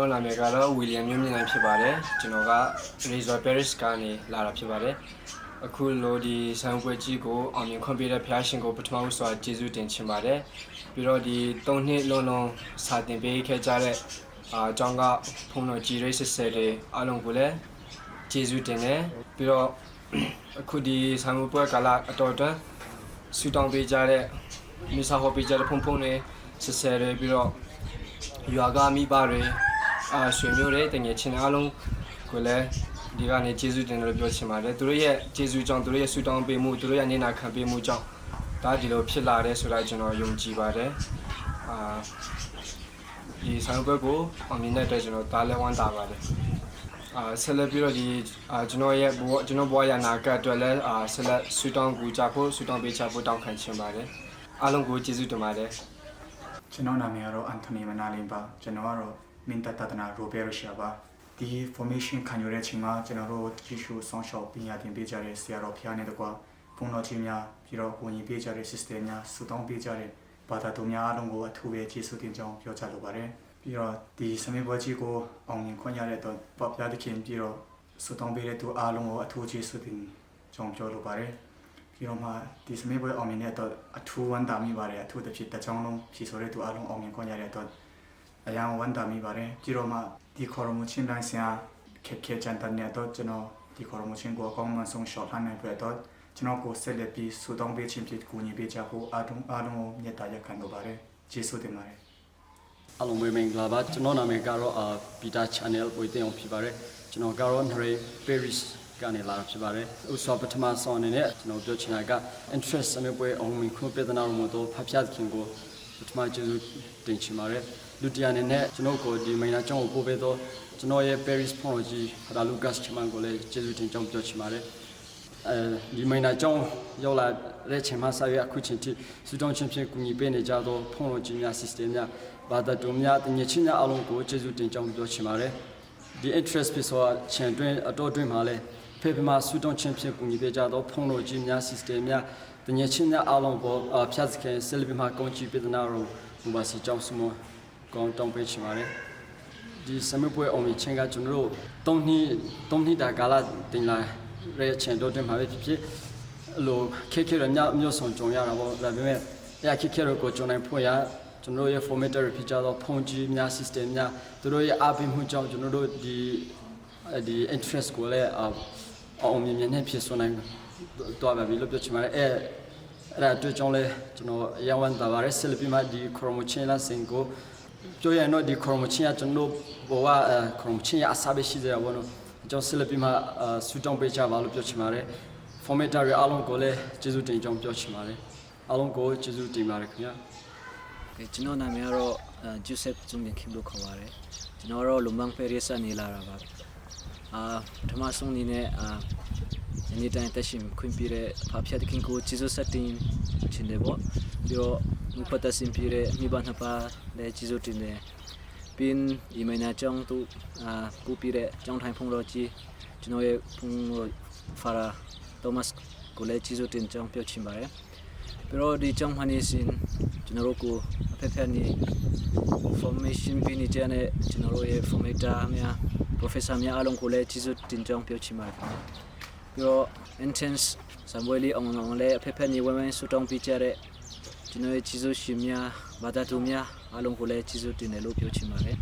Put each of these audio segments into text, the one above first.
တော်နာမည်ကတော့ William မျိုးမြင့်နိုင်ဖြစ်ပါတယ်ကျွန်တော်က Razor Paris ကနေလာတာဖြစ်ပါတယ်အခုလိုဒီဆောင်ပွဲကြီးကိုအောင်မြင်ခွင့်ပေးတဲ့ဖျားရှင်ကိုပထမဆုံးစွာကျေးဇူးတင်ချင်ပါတယ်ပြီးတော့ဒီ3နှစ်လုံးစာတင်ပေးခဲ့ကြတဲ့ကျောင်းကဖုန်းတော်ကြီးရိတ်စစ်ဆဲတွေအားလုံးကိုလည်းကျေးဇူးတင်တယ်ပြီးတော့အခုဒီဆောင်ပွဲကလာအတော်တန်းဆူတောင်းပေးကြတဲ့မိသားစုပေးကြတဲ့ဖုန်းတွေစစ်ဆဲတွေပြီးတော့ရွာကမိဘတွေဆွေမျိုးတွေတကယ်ချင်းအားလုံးကိုလည်းဒီကနေကျေးဇူးတင်တယ်လို့ပြောချင်ပါတယ်သူတို့ရဲ့ကျေးဇူးကြောင့်သူတို့ရဲ့ဆူတောင်းပေးမှုသူတို့ရဲ့နေနာခံပေးမှုကြောင့်ဒါဒီလိုဖြစ်လာတယ်ဆိုတာကျွန်တော်ယုံကြည်ပါတယ်ဒီဆောင်ပွဲကိုအောင်မြင်တဲ့အတွက်ကျွန်တော်ဒါလည်းဝမ်းသာပါတယ်ဆက်လက်ပြီးတော့ဒီကျွန်တော်ဘဝရနာကအတွက်လည်းဆက်လက်ဆူတောင်းကူကြဖို့ဆူတောင်းပေးချဖို့တောင်းခံချင်ပါတယ်အားလုံးကိုကျေးဇူးတင်ပါတယ်ကျွန်တော်နာမည်ကတော့ Anthony Manalin ပါကျွန်တော်ကတော့ Minta Tatana Robert Shia ပါဒီ formation ခံယူတဲ့အချိန်မှာကျွန်တော်တို့ကြီးစုဆောင်းရှောက်ပညာသင်ပေးကြတဲ့ဆရာတော်ဖျားနဲ့တကွာဘုန်းတော်ကြီးများပြီးတော့ဝန်ကြီးပေးကြတဲ့ system များဆူတောင်းပေးကြတဲ့ဘာသာတော်များအားလုံးကိုအထူးပဲကျေးဇူးတင်ကြောင်းပြောကြားလိုပါတယ်ပြီးတော့ဒီစမေပွဲကြီးကိုအောင်မြင်ခွင့်ရတဲ့တော့ပေါ့ပြတဲ့ခင်ပြီးတော့ဆူတောင်းပေးတဲ့သူအားလုံးကိုအထူးကျေးဇူးတင်ကြောင်းပြောလိုပါတယ်ပြီးတော့မှဒီစမေပွဲအောင်မြင်တဲ့တော့အထူးဝမ်းသာမိပါတယ်အထူးတစ်ဖြစ်တစ်ချောင်းလုံးဖြည့်ဆိုတဲ့သူအားလုံးအောင်မြင်ခွင့်ရတဲ့တော့အရာဝမ်းသာမိပါတယ်ပြီးတော့မှဒီခေါ်ရမှုချင်းတိုင်းဆရာခက်ချန်တန်တဲ့တော့ကျွန်တော်ဒီခေါ်ရမှုချင်းကိုအကောင်းမှဆုံးရှော့ထားနိုင်ပြတော့ကျွန်တော်ကိုဆက်လက်ပြီးဆူတောင်းပေးခြင်းဖြစ်ကူညီပေးကြဖို့အားလုံးကိုမြတ်တာရက်ခံလိုပါတယ်ကျေးဇူးတင်ပါတယ်အားလုံးပဲမင်္ဂလာပါကျွန်တော်နာမည်ကတော့Peter Channel ပွေတင်အောင်ဖြစ်ပါတယ်ကျွန်တော်ကတော့ Ray Paris ကနေလာဖြစ်ပါတယ်ဥစ္စာပထမဆုံးအနေနဲ့ကျွန်တော်ပြောချင်တာက interest အမျိုးပွဲအောင်မြင်ခွင့်ပေးတဲ့နောက်မှာတော့ဖျက်ခင်ကိုပထမကျေးဇူးတင်ချင်ပါတယ်လူတရားအနေနဲ့ကျွန်တော်ကိုဒီမိနာကျောင်းကိုပို့ပေးတော့ကျွန်တော်ရဲ့ Paris ဖုန်းကြီးဟာလူကတ်ချမန်ကိုလည်းကျေးဇူးတင်ကြောင်းပြောချင်ပါတယ်ဒီမိနာကျောင်းရောက်လာတဲ့ချိန်မှာဆက်ရအခုချိန်ထိစူတောင်းချင်းဖြင့်ကူညီပေးနေကြတော့ဖုန်းကြီးများ system များဘာသာတူများတငယ်ချင်းများအားလုံးကိုကျေးဇူးတင်ကြောင်းပြောချင်ပါတယ်ဒီ interest ဖြစ်ဆိုချန်တွင်အတော်တွင်မှာလဲဖေဖေမှာဆူတောင်းချင်းဖြင့်ကူညီပေးကြတော့ဖုန်းကြီးများ system များတငယ်ချင်းများအားလုံးကိုဖြတ်စခဲဆယ်လီမှာကုန်ကြည့်ပေးတဲ့နောက်ဘူဘာစီကျောင်းစမကောင်းတောင်းပေးချင်ပါတယ်ဒီစမပွဲအောင်မြင်ချင်းကကျွန်တော်တို့၃နှစ်တာကာလတင်လာရဲချန်တော့တင်မှာပဲဖြစ်လို့ခေခေရညမျိုးဆောင်ကြုံရတာပေါ့ဒါပေမဲ့ရခေခေရကိုကြုံနိုင်ဖို့ရကျွန်တော်ရဲ့ formatter ဖြစ်ကြတော့ဖုန်းကြီးများ system များသူတို့ရဲ့အားပေးမှုကြောင့်ကျွန်တော်တို့ဒီ interest ကိုလည်းအောင်မြင်နဲ့ဖြစ်စွမ်းနိုင်တော့ပါပြီလို့ပြောချင်ပါတယ်အဲ့ဒါတွေ့ကြောင်းလဲကျွန်တော်ရဝမ်းသာပါတယ်ဆယ်လီမှာဒီ chromochain လာစင်ကိုပြောရတော့ဒီ chromochain ကကျွန်တော်ဘောက chromochain အစားပဲရှိသေးတယ်ဘောနော်ကျွန်တော်ဆယ်လီမှာဆူတောင်းပေးချပါလို့ပြောချင်ပါတယ် formatter ရအားလုံးကိုလည်းကျေးဇူးတင်ကြောင်းပြောချင်ပါတယ်အားလုံးကိုကျေးဇူးတင်ပါတယ်ခင်ဗျာကျွန်တော်နာမည်ကတော့ Joseph ဇုံမြင့်ခင်လို့ခေါ်ပါတယ်ကျွန်တော်တော့လုံမန်းဖယ်ရီဆန်နေလာတာပါပထမဆုံးအနေနဲ့ညနေတိုင်းတက်ရှင်ခွင့်ပြတဲ့ဖဖျက်ခင်ကိုကျေးဇူးဆက်တင်ချင်တယ်ပေါ့ပြီးတော့မပတ်သက်စင်ပြတဲ့မိဘနှစ်ပါးလည်းကျေးဇူးတင်တယ်ပြီးဒီမနာကျောင်းသူပူပြတဲ့ကျောင်းထိုင်ဖုံတော်ကြီးကျွန်တော်ရဲ့ဖုံဖာရာသောမတ်ကိုလည်းကျေးဇူးတင်ကြောင်းပြောချင်ပါတယ်ပြီးတော့ဒီကျောင်းမှနေစဉ်ကျွန်တော်တို့ကိုအဖက်ဖက်နေ formation ပေးနေကြတဲ့ကျွန်တော်တို့ရဲ့ formator များ professor များအားလုံးကိုလည်းကျေးဇူးတင်ကြောင်းပြောချင်ပါတယ်ပြီးတော့ intense စံပွဲလေးအောင်လည်းအဖက်ဖက်နေဝမ်းဝမ်းဆူတောင်းပေးကြတဲ့ကျွန်တော်ရဲ့ကျေးဇူးရှင်များဘာသာသူများအားလုံးကိုလည်းကျေးဇူးတင်တယ်လို့ပြောချင်ပါတယ်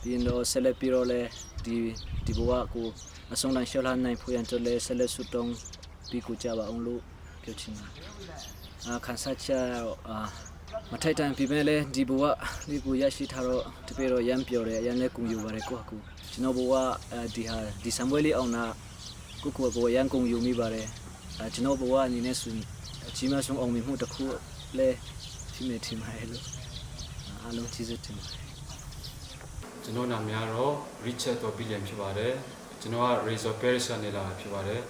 ပြီးတော့ဆက်လက်ပြီးတော့လည်းဒီဘဝကိုအဆုံးတိုင်းရှောက်လာနိုင်ဖို့ရန်လည်းဆက်လက်ဆူတောင်းပြီးကိုကြပါအောင်လို့ပြောချင်ပါတယ်ခန်းစားချမထိုက်တန်ပြမဲ့လဲဒီဘဝဒီကိုရရှိထားတော့တပြေတော့ရမ်းပြော်တယ်ရမ်းလဲကုန်ယူပါတယ်ကိုအခုကျွန်တော်ဘဝဒီဆံပွဲလေးအောင်နာကိုဘဝရမ်းကုန်ယူမိပါတယ်ကျွန်တော်ဘဝအနေနဲ့ဆိုအကြီးမားဆုံးအောင်မြင်မှုတစ်ခုလဲဖြစ်နေထင်ပါတယ်လို့အားလုံးကျေးဇူးတင်ပါတယ်ကျွန်တော်နာမည်ကတော့ Richard William ဖြစ်ပါတယ်ကျွန်တော်က Razor Paris ကနေလာဖြစ်ပါတယ်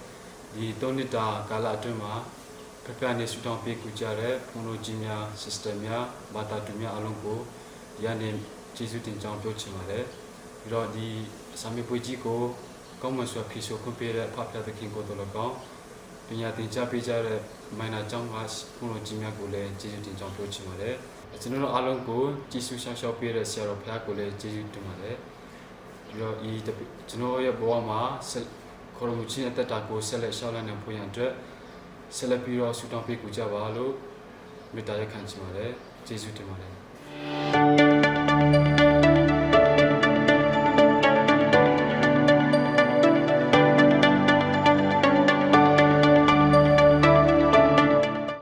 ဒီ3နှစ်တာကာလအတွင်းမှာဖက်ဖက်နေဆူတောင်းပေးကူကြတဲ့ဖုန်းလိုကြီးများ system များဘာသာတူများအလုံးကိုဒီကနေကျေးဇူးတင်ကြောင်းပြောချင်ပါတယ်ပြီးတော့ဒီစာမေးပွဲကြီးကိုကောင်းမွန်စွာဖြေဆိုခွင့်ပေးတဲ့ဖဖက်သခင်ကိုတော်တော်ကောင်းပညာသင်ကြားပေးကြတဲ့မိုင်နာကျောင်းကဖုန်းလိုကြီးများကိုလည်းကျေးဇူးတင်ကြောင်းပြောချင်ပါတယ် ကျွန်တော်တို့အားလုံးကိုကြည်စုရှောင်းရှောက်ပေးတဲ့ဆရာတော်ဘုရားကိုလည်းကျေးဇူးတင်ပါတယ်ပြီးတော့ကျွန်တော်ရဲ့ဘဝမှာခေါ်မှုချင်းအသက်တာကိုဆက်လက်ရှောက်လန်းနေဖို့ရန်အတွက်ဆက်လက်ပြီးတော့ဆုတောင်းပေးကြပါလို့မေတ္တာရပ်ခံချင်ပါတယ်ကျေးဇူးတင်ပါတယ်